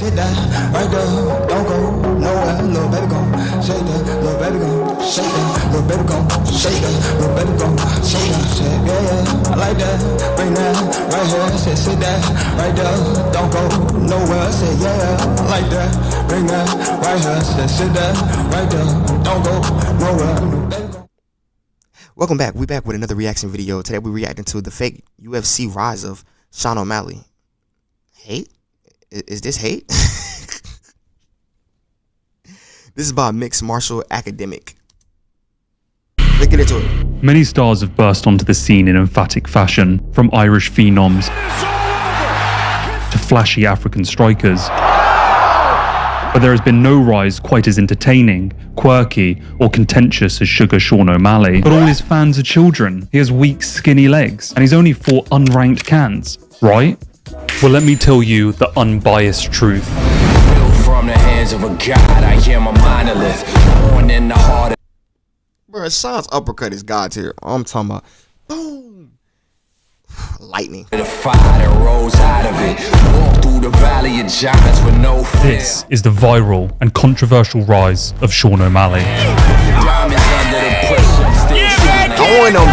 Sit down, right there, don't go nowhere, little baby gon' shake that, little baby gon' shake that, little baby gon' shake that, little baby gon' shake that, shit, yeah, I like that, bring that, right here, sit that, right there, don't go nowhere, say yeah, I like that, bring that, right here, sit that, right there, don't go nowhere. Welcome back, we back with another reaction video. Today we're reacting to the fake UFC rise of Sean O Malley. Hate? Is this hate? This is by mixed martial academic. Let's get into it. Many stars have burst onto the scene in emphatic fashion, from Irish phenoms to flashy African strikers. But there has been no rise quite as entertaining, quirky, or contentious as Sugar Sean O Malley. But all his fans are children. He has weak, skinny legs, and he's only fought unranked cans, right? Well, let me tell you the unbiased truth. From the hands of a god, I hear my monolith born in the heart. Bro, Sean's uppercut is God's here. I'm talking about boom, lightning. The fire that rose out of it, walk through the valley of giants with no fear. This is the viral and controversial rise of Sean O Malley. Join him.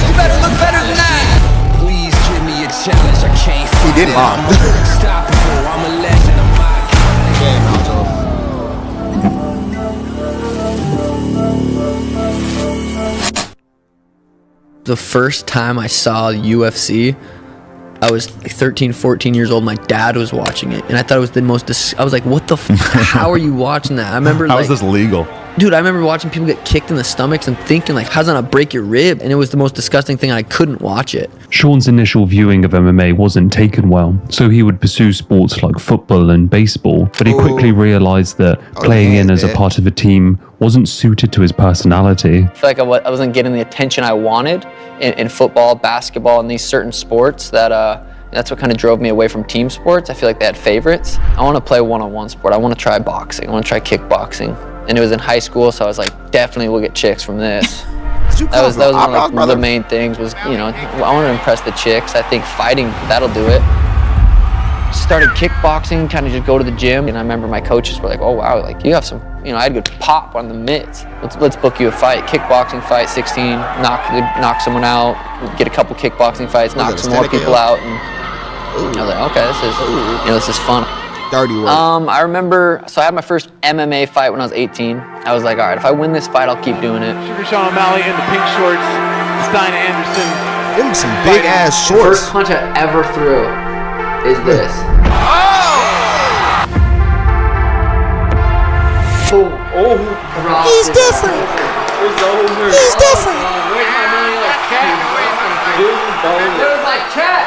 You better look better than that. Please give me a challenge. I can't. He did mob. I'm a legend of my kind. The first time I saw UFC, I was like 13, 14 years old. My dad was watching it, and I thought it was the most. I was like, "What the? How are you watching that?" I remember. How is this legal? Dude, I remember watching people get kicked in the stomachs and thinking like, "How's that not break your rib?" And it was the most disgusting thing. I couldn't watch it. Sean's initial viewing of MMA wasn't taken well, so he would pursue sports like football and baseball. But he quickly realized that playing in as a part of a team wasn't suited to his personality. I feel like I wasn't getting the attention I wanted in football, basketball, and these certain sports that that's what kind of drove me away from team sports. I feel like they had favorites. I want to play one-on-one sport. I want to try boxing. I want to try kickboxing. And it was in high school, so I was like, definitely we'll get chicks from this. That was one of like, the main things was, you know, I want to impress the chicks. I think fighting, that'll do it. Started kickboxing, kind of just go to the gym, and I remember my coaches were like, oh wow, like you have some, you know, I had a good pop on the mitts. Let's book you a fight, kickboxing fight, 16, knock someone out, get a couple kickboxing fights, knock some more people out, and I was like, okay, this is fun. Dirty work. I remember, so I had my first MMA fight when I was 18. I was like, all right, if I win this fight, I'll keep doing it. Sugar Sean O Malley in the pink shorts, Stein Anderson. Them some big ass shorts. First punch I ever threw is this. Boom. Oh, he's different. He's different.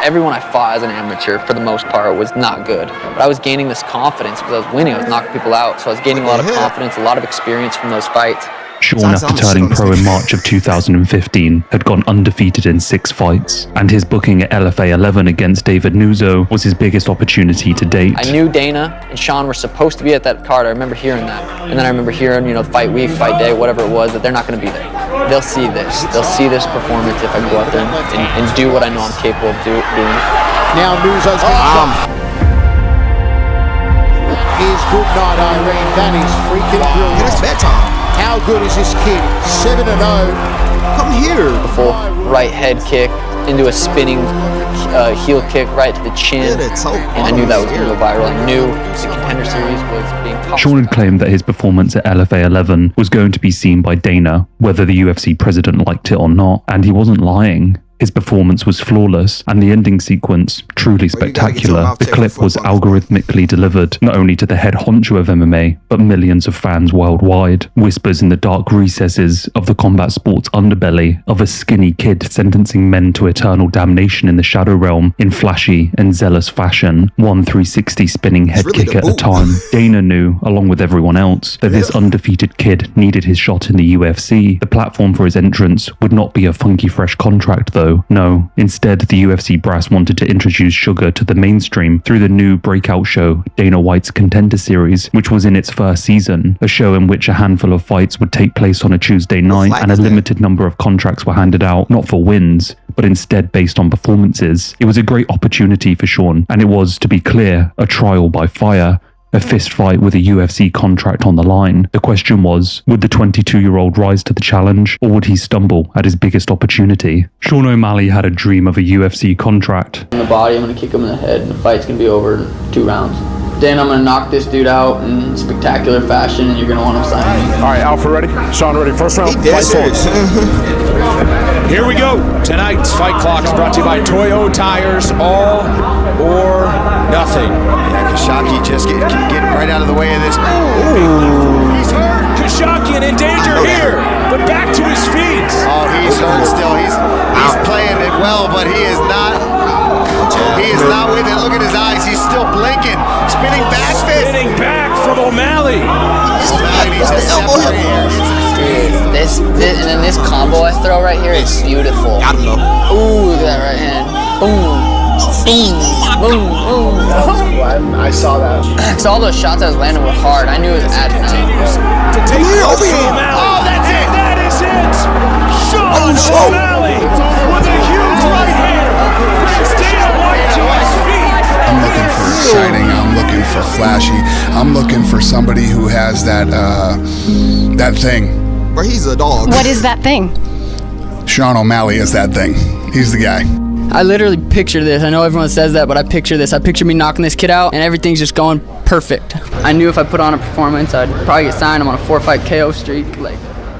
Everyone I fought as an amateur, for the most part, was not good. But I was gaining this confidence because I was winning. I was knocking people out. So I was gaining a lot of confidence, a lot of experience from those fights. Sean, after turning pro in March of 2015, had gone undefeated in 6 fights, and his booking at LFA 11 against David Nuzzo was his biggest opportunity to date. I knew Dana and Sean were supposed to be at that card. I remember hearing that. And then I remember hearing, you know, fight week, fight day, whatever it was, that they're not going to be there. They'll see this. They'll see this performance if I go out there and do what I know I'm capable of doing. Now Nuzzo's Here's good night, Irene. That is freaking brilliant. It's bedtime. How good is this kid? 7-0. Come here. A full right head kick into a spinning heel kick right to the chin. And I knew that was going to go viral. I knew the Contender Series was being tough. Sean had claimed that his performance at LFA 11 was going to be seen by Dana, whether the UFC president liked it or not, and he wasn't lying. His performance was flawless, and the ending sequence truly spectacular. The clip was algorithmically delivered, not only to the head honcho of MMA, but millions of fans worldwide. Whispers in the dark recesses of the combat sports underbelly of a skinny kid sentencing men to eternal damnation in the shadow realm in flashy and zealous fashion, one 360 spinning head kick at a time. Dana knew, along with everyone else, that this undefeated kid needed his shot in the UFC. The platform for his entrance would not be a funky fresh contract, though. No, instead the UFC brass wanted to introduce Sugar to the mainstream through the new breakout show, Dana White's Contender Series, which was in its first season, a show in which a handful of fights would take place on a Tuesday night and a limited number of contracts were handed out, not for wins, but instead based on performances. It was a great opportunity for Sean, and it was, to be clear, a trial by fire. A fist fight with a UFC contract on the line. The question was, would the 22-year-old rise to the challenge, or would he stumble at his biggest opportunity? Sean O'Malley had a dream of a UFC contract. In the body, I'm going to kick him in the head, and the fight's going to be over in 2 rounds. Then I'm going to knock this dude out in spectacular fashion, and you're going to want him signing me. All right, Alpha ready? Sean ready? First round. Dead serious. Here we go. Tonight's fight clock is brought to you by Toyo Tires. All or nothing. Yeah, Kashaki just getting right out of the way of this. He's hurt. Kashaki in danger here, but back to his feet. Oh, he's hurt still. He's playing it well, but he is not. He is not with it. Look at his eyes. He's still blinking. Spinning back fist. Spinning back from O'Malley. O'Malley needs to separate here. This and then this combo I throw right here is beautiful. I don't know. Ooh, look at that right hand. Boom. Boom. Boom. Boom. I saw that. Because all those shots I was landing were hard. I knew it was at To take over here. O'Malley. Oh, that's it. That is it. Sean O'Malley with a huge right hand brings Dana White to his feet. I'm looking for exciting. I'm looking for flashy. I'm looking for somebody who has that thing. Bro, he's a dog. What is that thing? Sean O'Malley is that thing. He's the guy. I literally picture this. I know everyone says that, but I picture this. I picture me knocking this kid out, and everything's just going perfect. I knew if I put on a performance, I'd probably get signed. I'm on a 4-fight KO streak, like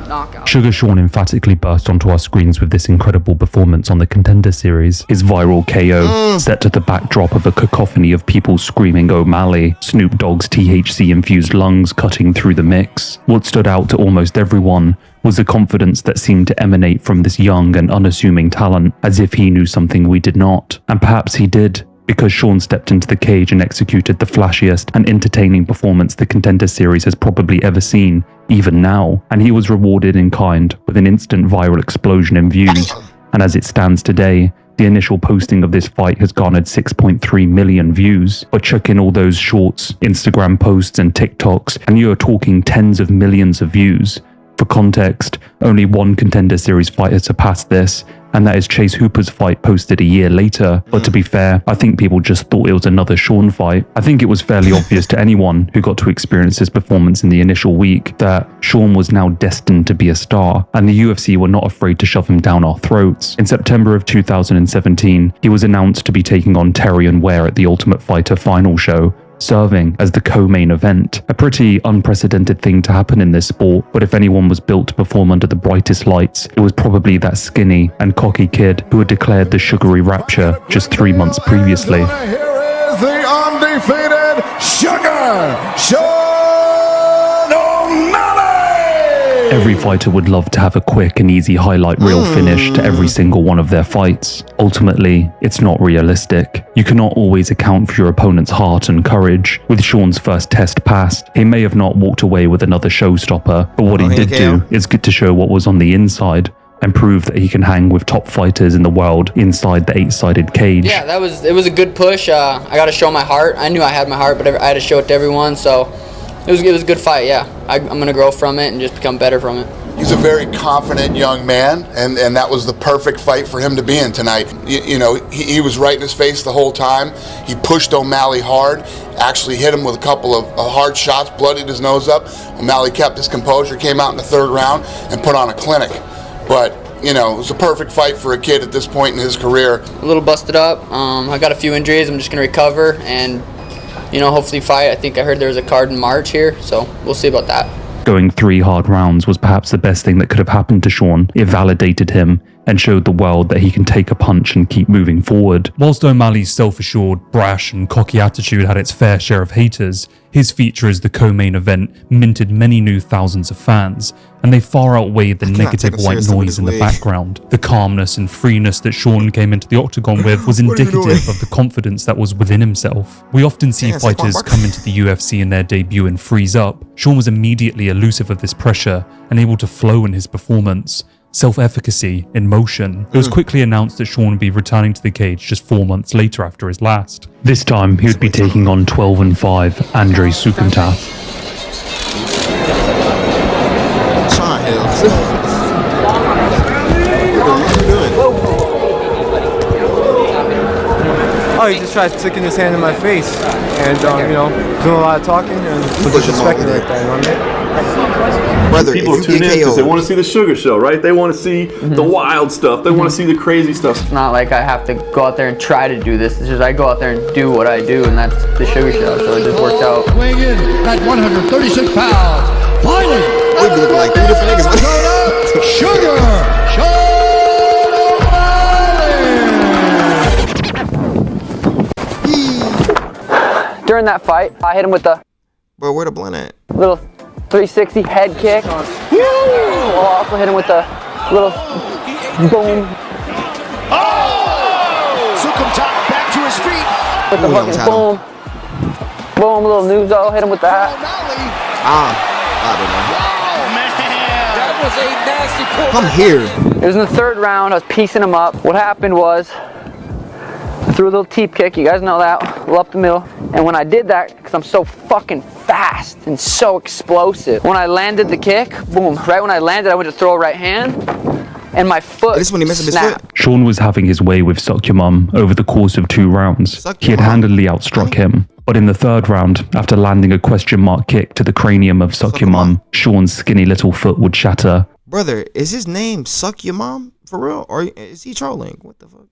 knockout. Sugar Sean emphatically burst onto our screens with this incredible performance on the Contender Series. His viral KO, set to the backdrop of a cacophony of people screaming O'Malley, Snoop Dogg's THC-infused lungs cutting through the mix. What stood out to almost everyone was the confidence that seemed to emanate from this young and unassuming talent, as if he knew something we did not. And perhaps he did, because Sean stepped into the cage and executed the flashiest and entertaining performance the Contender Series has probably ever seen, even now. And he was rewarded in kind with an instant viral explosion in views. And as it stands today, the initial posting of this fight has garnered 6.3 million views. But check in all those shorts, Instagram posts and TikToks, and you're talking tens of millions of views. For context, only one Contender Series fight has surpassed this, and that is Chase Hooper's fight posted a year later. But to be fair, I think people just thought it was another Sean fight. I think it was fairly obvious to anyone who got to experience his performance in the initial week that Sean was now destined to be a star, and the UFC were not afraid to shove him down our throats. In September of 2017, he was announced to be taking on Terrion Ware at the Ultimate Fighter final show, serving as the co-main event. A pretty unprecedented thing to happen in this sport, but if anyone was built to perform under the brightest lights, it was probably that skinny and cocky kid who had declared the sugary rapture just 3 months previously. Here is the undefeated Sugar Sean O'Malley. Every fighter would love to have a quick and easy highlight reel finish to every single one of their fights. Ultimately, it's not realistic. You cannot always account for your opponent's heart and courage. With Sean's first test passed, he may have not walked away with another showstopper, but what he did do is get to show what was on the inside and prove that he can hang with top fighters in the world inside the 8-sided cage. Yeah, it was a good push. I got to show my heart. I knew I had my heart, but I had to show it to everyone, so it was a good fight, yeah. I'm going to grow from it and just become better from it. He's a very confident young man, and that was the perfect fight for him to be in tonight. You know, he was right in his face the whole time. He pushed O'Malley hard, actually hit him with a couple of hard shots, bloodied his nose up. O'Malley kept his composure, came out in the 3rd round, and put on a clinic. But, you know, it was a perfect fight for a kid at this point in his career. A little busted up. I got a few injuries. I'm just going to recover and, you know, hopefully fight. I think I heard there was a card in March here, so we'll see about that. Going 3 hard rounds was perhaps the best thing that could have happened to Sean. It validated him and showed the world that he can take a punch and keep moving forward. Whilst O'Malley's self-assured, brash and cocky attitude had its fair share of haters, his feature as the co-main event minted many new thousands of fans, and they far outweighed the negative white noise in the background. The calmness and freeness that Sean came into the octagon with was indicative of the confidence that was within himself. We often see fighters come into the UFC in their debut and freeze up. Sean was immediately elusive of this pressure and able to flow in his performance. Self-efficacy in motion. It was quickly announced that Sean would be returning to the cage just 4 months later after his last. This time, he would be taking on 12-5 Andrei Sukantath. man? Oh, he just tried sticking his hand in my face and, you know, doing a lot of talking and disrespecting like that, you know what I mean? Brother, people tune in because they want to see the sugar show, right? They want to see the wild stuff. They want to see the crazy stuff. It's not like I have to go out there and try to do this. It's just I go out there and do what I do, and that's the sugar show. So it just works out. Weighing in at 136 pounds. Fighting. We be looking like 3 different niggas. Sugar. During that fight, I hit him with the Bro, where the blunt at? little 360 head kick. I'll also hit him with the little boom. Sukumtap back to his feet. With the fucking boom. Boom, little Nuzo, hit him with that. I don't That know. was a nasty pull. Come here. It was in the third round. I was piecing him up. What happened was I threw a little teep kick. You guys know that. A little up the middle. And when I did that, because I'm so fucking fast and so explosive, when I landed the kick, boom, right when I landed, I went to throw a right hand, and my foot This when he messed up his foot? Sean was having his way with Sukyumum over the course of 2 rounds. He had handily outstruck him. But in the third round, after landing a question mark kick to the cranium of Sukyumum, Sean's skinny little foot would shatter. Brother, is his name Suck Your Mom? For real? Or is he trolling? What the fuck?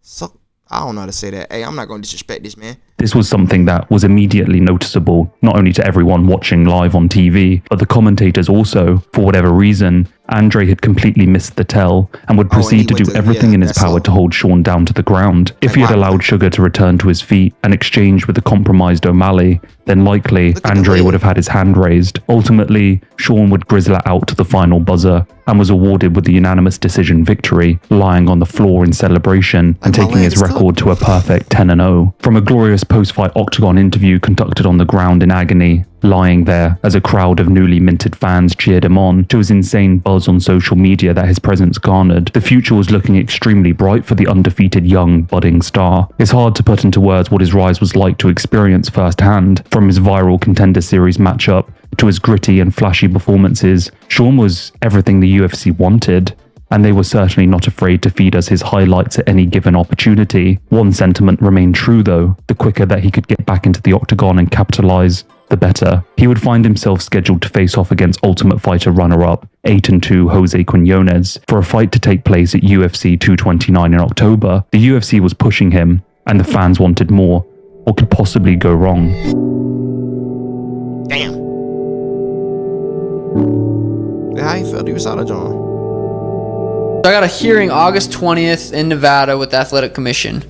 Suck. I don't know how to say that. Hey, I'm not going to disrespect this man. This was something that was immediately noticeable, not only to everyone watching live on TV, but the commentators also. For whatever reason, Andre had completely missed the tell and would proceed to do everything in his power to hold Sean down to the ground. If he had allowed Sugar to return to his feet and exchange with the compromised O'Malley, then likely Andre would have had his hand raised. Ultimately, Sean would grizzle it out to the final buzzer and was awarded with the unanimous decision victory, lying on the floor in celebration and taking his record to a perfect 10-0. From a glorious post-fight octagon interview conducted on the ground in agony, lying there as a crowd of newly minted fans cheered him on, to his insane buzz on social media that his presence garnered, the future was looking extremely bright for the undefeated young, budding star. It's hard to put into words what his rise was like to experience firsthand. From his viral Contender Series matchup to his gritty and flashy performances, Sean was everything the UFC wanted, and they were certainly not afraid to feed us his highlights at any given opportunity. One sentiment remained true though: the quicker that he could get back into the octagon and capitalize, the better. He would find himself scheduled to face off against Ultimate Fighter runner-up 8-2 Jose Quinones for a fight to take place at UFC 229 in October. The UFC was pushing him, and the fans wanted more. What could possibly go wrong? Damn. How you felt? You saw the John. So I got a hearing August 20th in Nevada with the Athletic Commission.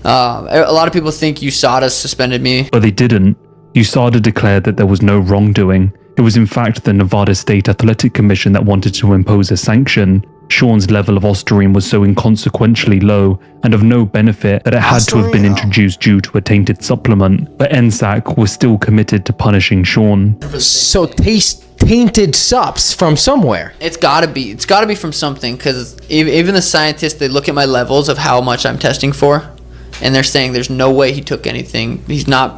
A lot of people think USADA suspended me. But they didn't. USADA declared that there was no wrongdoing. It was in fact the Nevada State Athletic Commission that wanted to impose a sanction. Sean's level of ostarine was so inconsequentially low and of no benefit that it had to have been introduced due to a tainted supplement, but NSAC was still committed to punishing Sean. So tainted subs from somewhere. It's gotta be from something, because even the scientists, they look at my levels of how much I'm testing for, and they're saying there's no way he took anything. He's not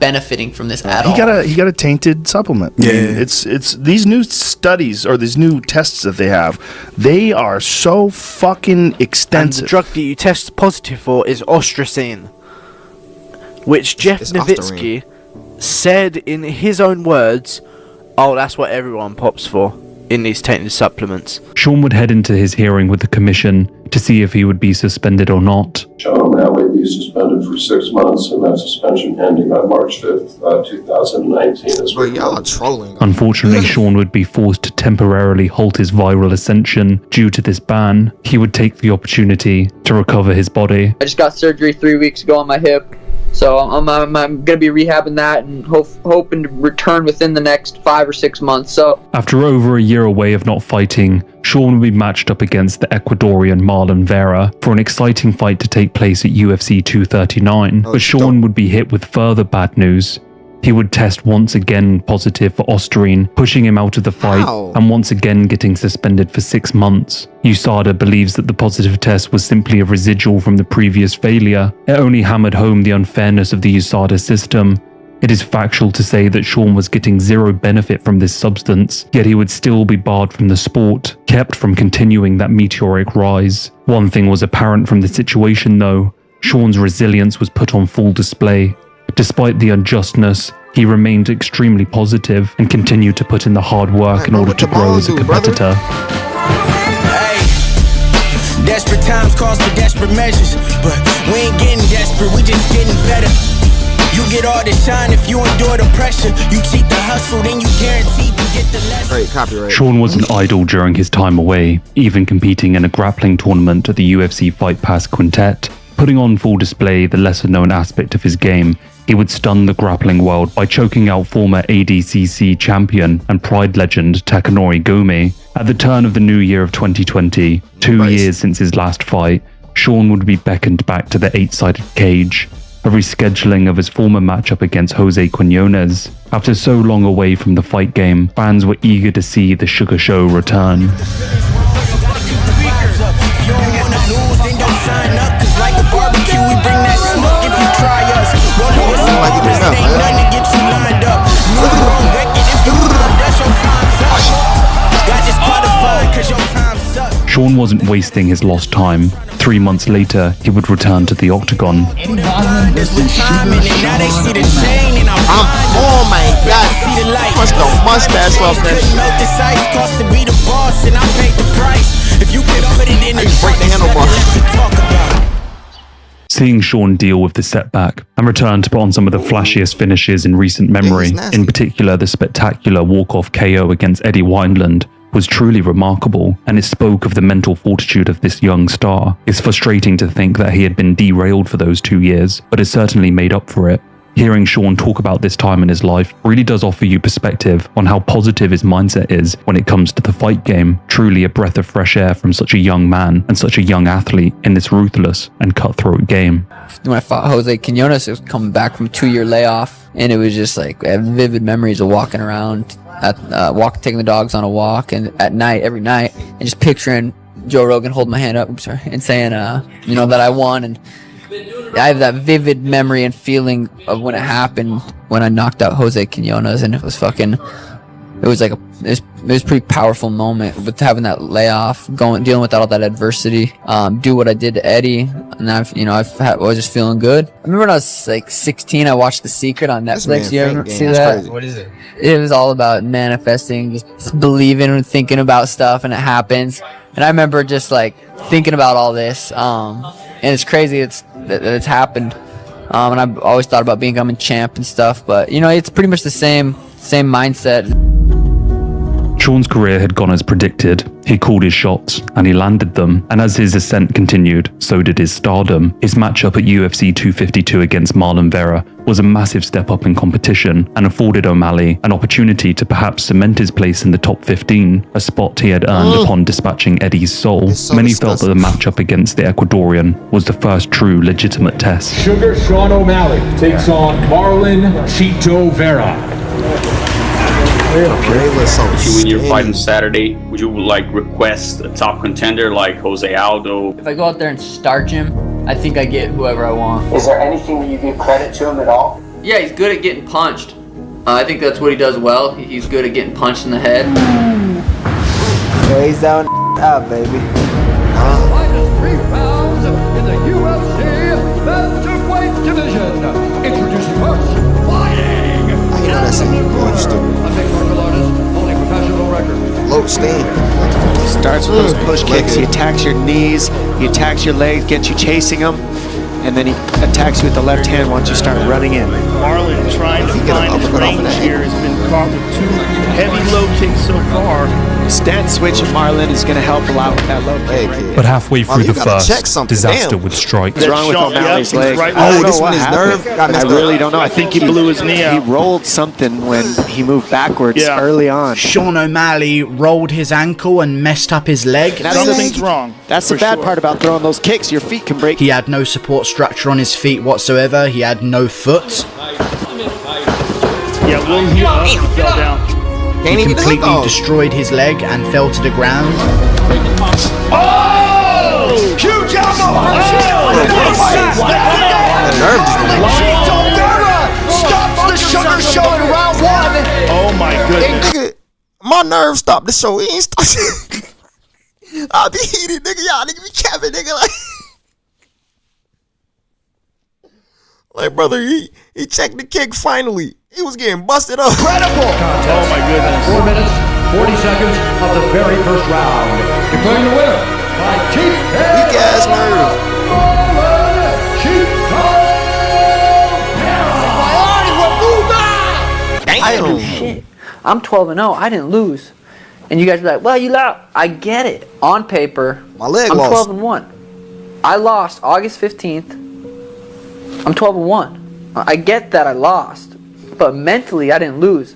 benefiting from this at all. He got a tainted supplement. Yeah, it's these new studies or these new tests that they have. They are so fucking extensive. And the drug that you test positive for is ostracine, which Jeff Nowitzki said in his own words, "Oh, that's what everyone pops for in these tainted supplements." Sean would head into his hearing with the commission to see if he would be suspended or not. Sean O Malley be suspended for 6 months, and that suspension ending on March 5th, 2019. Bro, y'all trolling. Unfortunately, Sean would be forced to temporarily halt his viral ascension due to this ban. He would take the opportunity to recover his body. I just got surgery 3 weeks ago on my hip, so I'm gonna be rehabbing that and hoping to return within the next 5 or 6 months. So after over a year away of not fighting, Sean would be matched up against the Ecuadorian Marlon Vera for an exciting fight to take place at UFC 239. But Sean would be hit with further bad news. He would test once again positive for ostarine, pushing him out of the fight and once again getting suspended for 6 months. USADA believes that the positive test was simply a residual from the previous failure. It only hammered home the unfairness of the USADA system. It is factual to say that Sean was getting zero benefit from this substance, yet he would still be barred from the sport, kept from continuing that meteoric rise. One thing was apparent from the situation though: Sean's resilience was put on full display. Despite the unjustness, he remained extremely positive and continued to put in the hard work in order to grow as a competitor. Desperate times calls for desperate measures, but we ain't getting desperate, we just getting better. You get all the shine if you endure the pressure. You cheat the hustle, then you guaranteed to get the lesson. Right, copyright. Sean was an idol during his time away, even competing in a grappling tournament at the UFC Fight Pass Quintet. Putting on full display the lesser-known aspect of his game, he would stun the grappling world by choking out former ADCC champion and Pride legend Takanori Gomi. At the turn of the new year of 2020, 2 years since his last fight, Sean would be beckoned back to the 8-sided cage, a rescheduling of his former matchup against Jose Quinones. After so long away from the fight game, fans were eager to see the Sugar Show return. Sean wasn't wasting his lost time. 3 months later, he would return to the octagon. Oh my God! What's the mustache off that? Seeing Sean deal with the setback and return to put on some of the flashiest finishes in recent memory, in particular the spectacular walk-off KO against Eddie Wineland, was truly remarkable, and it spoke of the mental fortitude of this young star. It's frustrating to think that he had been derailed for those 2 years, but it certainly made up for it. Hearing Sean talk about this time in his life really does offer you perspective on how positive his mindset is when it comes to the fight game. Truly a breath of fresh air from such a young man and such a young athlete in this ruthless and cutthroat game. When I fought Jose Quinones, it was coming back from a 2-year layoff, and it was just like, I have vivid memories of walking around, taking the dogs on a walk, and at night, every night, and just picturing Joe Rogan holding my hand up, and saying, that I won. And I have that vivid memory and feeling of when it happened, when I knocked out Jose Quinones, and it was fucking, it was like it was a pretty powerful moment with having that layoff, dealing with all that adversity, do what I did to Eddie, and I was just feeling good. I remember when I was like 16, I watched The Secret on Netflix. You ever see that? What is it? It was all about manifesting, just believing and thinking about stuff, and it happens. And I remember just like thinking about all this, and it's crazy that it's happened. And I've always thought about becoming champ and stuff, but it's pretty much the same mindset. Sean's career had gone as predicted. He called his shots, and he landed them. And as his ascent continued, so did his stardom. His matchup at UFC 252 against Marlon Vera was a massive step up in competition and afforded O'Malley an opportunity to perhaps cement his place in the top 15, a spot he had earned upon dispatching Eddie's soul. Many felt that the matchup against the Ecuadorian was the first true legitimate test. Sugar Sean O'Malley takes on Marlon Chito Vera. If you win your fight on Saturday, would you request a top contender like Jose Aldo? If I go out there and starch him, I think I get whoever I want. Is there anything that you give credit to him at all? Yeah, he's good at getting punched. I think that's what he does well. He's good at getting punched in the head. Yeah, he's down out, baby. 3 pounds in the UFC bantamweight division. Introducing first, fighting. A big martial artist, holding professional record. Low stand. Starts with those push kicks. He attacks your knees, he attacks your legs, gets you chasing him, and then he attacks you with the left hand once you start running in. Marlon trying to find his range here has been caught with 2 heavy low kicks so far. Stance switch of Marlon is going to help a lot with that low kick. But halfway through the first, disaster would strike. What's wrong with O'Malley's leg? Right, I don't know what happened. I really don't know. I think he blew his knee out. He rolled something when he moved backwards early on. Sean O'Malley rolled his ankle and messed up his leg. Something's wrong. That's the bad part about throwing those kicks. Your feet can break. He had no support structure on his feet whatsoever. He had no foot. Yeah, Will he fell down. He completely destroyed his leg and fell to the ground. Oh! Huge elbow! Stops the Sugar Show in round 1. Oh my goodness. Nigga, my nerves stopped the show. He ain't stopped. I'll be heated, nigga. Y'all nigga be capping, nigga. Like Like, brother, he checked the kick finally. He was getting busted up. Incredible contest. Oh my goodness. 4 minutes, 40 seconds of the very first round. Declaring the winner by Weak ass nerve. I didn't do shit. I'm 12-0. I didn't lose. And you guys be like, well, you lost. I get it. On paper, my leg I'm lost. 12-1. I lost August 15th. I'm 12-1. I get that I lost. But mentally, I didn't lose.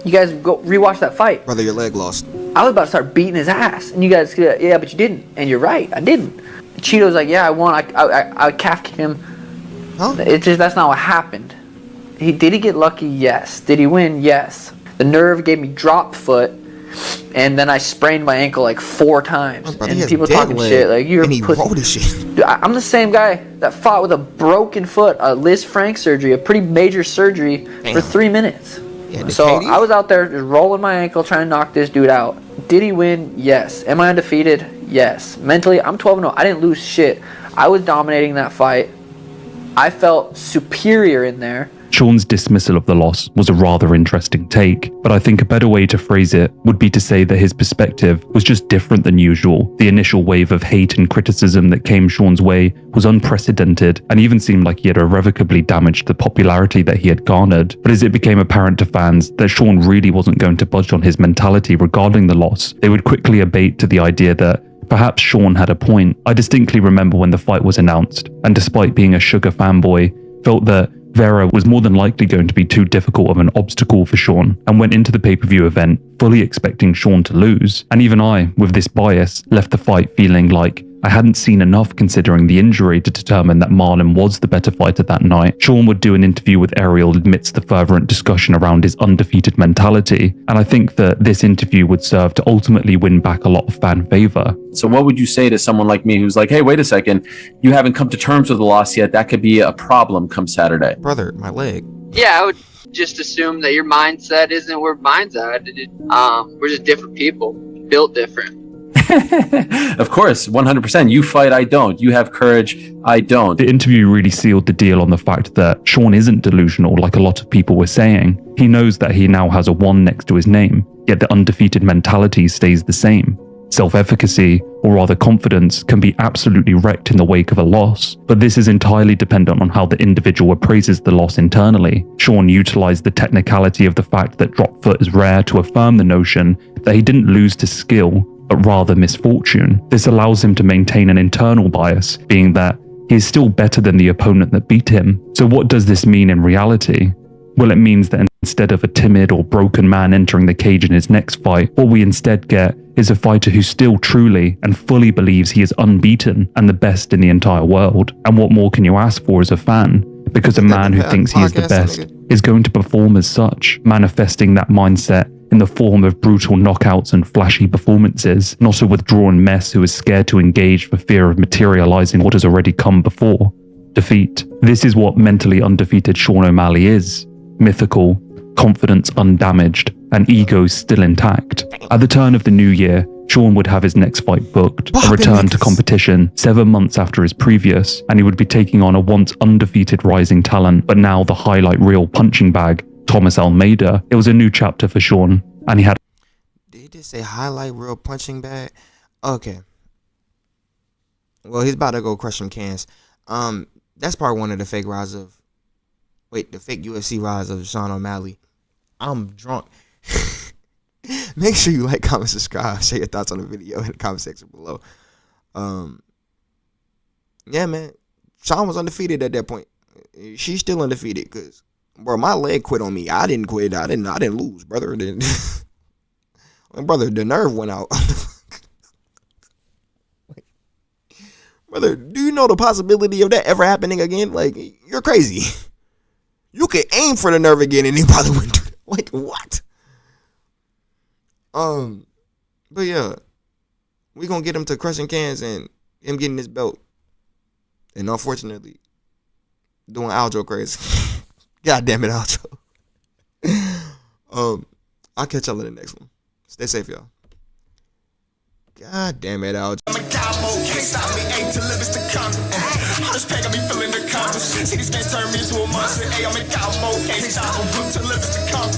You guys go rewatch that fight. Brother, your leg lost. I was about to start beating his ass. And you guys, yeah, but you didn't. And you're right. I didn't. Cheeto's like, yeah, I won. I calf kicked him. Huh? It's just, that's not what happened. Did he get lucky? Yes. Did he win? Yes. The nerve gave me drop foot, and then I sprained my ankle like 4 times. Brother, and people talking shit like you're a pussy. Dude, I'm the same guy that fought with a broken foot, a Liz Frank surgery, a pretty major surgery for 3 minutes. Yeah, so I was out there just rolling my ankle trying to knock this dude out. Did he win? Yes. Am I undefeated? Yes. Mentally, I'm 12-0. I didn't lose shit. I was dominating that fight. I felt superior in there. Sean's dismissal of the loss was a rather interesting take, but I think a better way to phrase it would be to say that his perspective was just different than usual. The initial wave of hate and criticism that came Sean's way was unprecedented and even seemed like he had irrevocably damaged the popularity that he had garnered. But as it became apparent to fans that Sean really wasn't going to budge on his mentality regarding the loss, they would quickly abate to the idea that perhaps Sean had a point. I distinctly remember when the fight was announced, and despite being a Sugar fanboy, felt that Vera was more than likely going to be too difficult of an obstacle for Sean, and went into the pay-per-view event fully expecting Sean to lose. And even I, with this bias, left the fight feeling like I hadn't seen enough considering the injury to determine that Marlon was the better fighter that night. Sean would do an interview with Ariel amidst the fervent discussion around his undefeated mentality, and I think that this interview would serve to ultimately win back a lot of fan favor. So what would you say to someone like me who's like, hey, wait a second, you haven't come to terms with the loss yet, that could be a problem come Saturday? Brother, my leg. Yeah, I would just assume that your mindset isn't where mine's at. We're just different people, built different. Of course, 100%. You fight, I don't. You have courage, I don't. The interview really sealed the deal on the fact that Sean isn't delusional like a lot of people were saying. He knows that he now has a 1 next to his name, yet the undefeated mentality stays the same. Self-efficacy, or rather confidence, can be absolutely wrecked in the wake of a loss, but this is entirely dependent on how the individual appraises the loss internally. Sean utilized the technicality of the fact that drop foot is rare to affirm the notion that he didn't lose to skill, but rather misfortune. This allows him to maintain an internal bias, being that he is still better than the opponent that beat him. So what does this mean in reality? Well, it means that instead of a timid or broken man entering the cage in his next fight, what we instead get is a fighter who still truly and fully believes he is unbeaten and the best in the entire world. And what more can you ask for as a fan? Because a man who thinks he is the best is going to perform as such, manifesting that mindset in the form of brutal knockouts and flashy performances, not a withdrawn mess who is scared to engage for fear of materializing what has already come before: defeat. This is what mentally undefeated Sean O'Malley is: mythical, confidence undamaged, and ego still intact. At the turn of the new year, Sean would have his next fight booked, a return to competition 7 months after his previous, and he would be taking on a once undefeated rising talent, but now the highlight reel punching bag, Thomas Almeida. It was a new chapter for Sean, and he had... Did he just say highlight reel punching bag? Okay. Well, he's about to go crush some cans. That's part one of the fake rise of... Wait, the fake UFC rise of Sean O'Malley. I'm drunk. Make sure you like, comment, subscribe, share your thoughts on the video in the comment section below. Yeah, man. Sean was undefeated at that point. She's still undefeated because, bro, my leg quit on me. I didn't quit. I didn't lose, brother. Brother, the nerve went out. Brother, do you know the possibility of that ever happening again? Like, you're crazy. You could aim for the nerve again and he probably wouldn't do that. Like, what? But yeah, we gonna get him to crushing cans and him getting his belt. And unfortunately, doing Aljo crazy. God damn it, Aljo. I'll catch y'all in the next one. Stay safe, y'all. God damn it, Al. I'm a cowboy, can't stop me, ain't to live is to come. All this pain got me feeling the compass. See, this can't turn me into a monster. Hey, I'm a cowboy, can't stop me, to live is to come.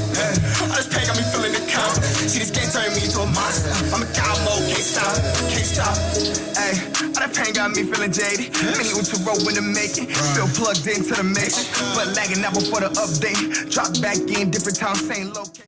All this pain got me feeling the compass. See, this can't turn me into a monster. I'm a cowboy, can't stop, can't stop. Hey, all that pain got me feeling jaded. Many to roll when to make it. Feel plugged into the mix, but lagging out before the update. Drop back in, different time, same location.